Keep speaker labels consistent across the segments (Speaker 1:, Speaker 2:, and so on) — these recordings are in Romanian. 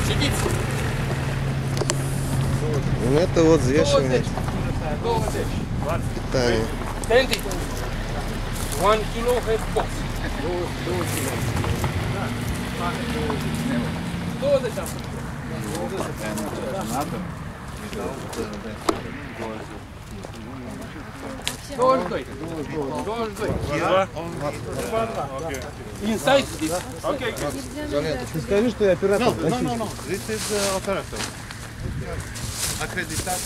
Speaker 1: Сидите.
Speaker 2: Ну это вот взвешивание.
Speaker 1: 20.
Speaker 2: Питание.
Speaker 1: 20. 1 kilo head box. 20 am făcut. 22. Inside this.
Speaker 3: Okay.
Speaker 2: Ты скажи, что я оператор.
Speaker 3: No. This is operator. Acreditat.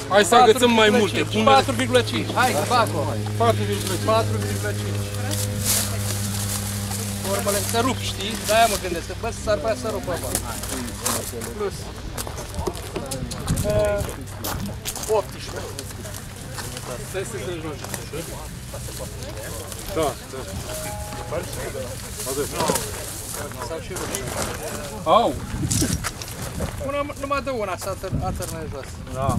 Speaker 1: Hai să agățăm mai multe. 4,5. Hai, baco. 4,5. Formele se rup, știi? De-aia mă gândesc. Bă, s-ar putea să rupă, bă. Plus. 18. Stai să te joci.
Speaker 3: Da.
Speaker 1: Sau și rup. Au! Numai dă una să atârnă jos.
Speaker 3: Da.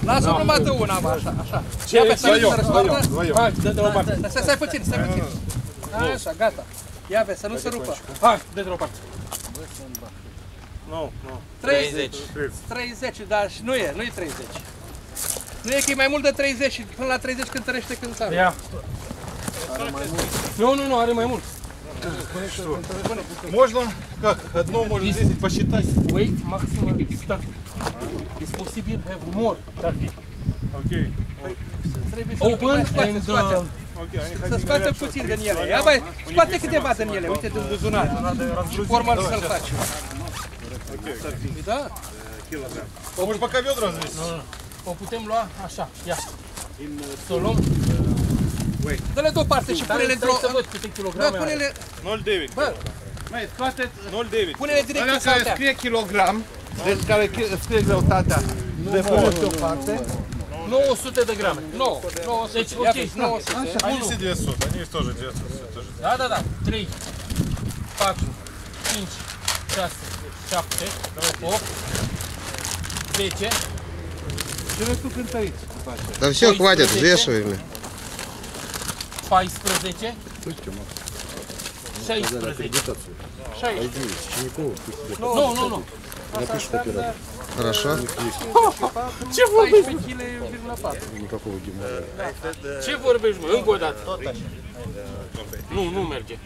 Speaker 1: Lasă-o numai dă una, mă, așa. Ia pe să nu se răstoarnă. Hai, dă-te o parte. Stai puțin. Așa, gata. Ia pe să nu se rupă. Hai, dă-te o parte.
Speaker 3: Nu.
Speaker 1: 30, dar nu e 30. Nu e că e mai mult de 30 și până la 30 cântărește cântarea. Ia. Nu, are mai mult.
Speaker 3: Можно? Как? Одно можно 10 посчитать.
Speaker 1: Wait, maximum 30. It's possible have more. 30.
Speaker 3: Окей.
Speaker 1: Open and să scoatem puțin din ele. Ia băi, scoate câteva din ele, uite din buzunar. Și formal să-l faci. Da?
Speaker 3: А может пока ведра здесь?
Speaker 1: O putem lua așa, ia. Să o luăm. Dă-le deoparte și pune-le într-o... Să văd câte kilograme are. Pune-le...
Speaker 3: 0,9.
Speaker 1: Bă,
Speaker 3: Mai, scoate 0,9.
Speaker 1: pune-le direct în
Speaker 3: Alea care
Speaker 1: saltea.
Speaker 3: scrie kilogram, deci care scrie greutatea, le puneți deoparte.
Speaker 1: 900 de grame. 900. Deci, ok, 900.
Speaker 3: Они все 200, они тоже 200.
Speaker 1: Da. 3, 4, 5, 6, 7, 8, 10.
Speaker 3: Și restul cântăriți.
Speaker 2: Да все, хватит, взвешиваем.
Speaker 1: 14, 16. 16. Nu.
Speaker 2: Напишет оператор. Хорошо.
Speaker 1: Ce vorbești? 14 kg.
Speaker 2: Никакого геморроя.
Speaker 1: Ce vorbești, mă? Încă o dată. Nu merge.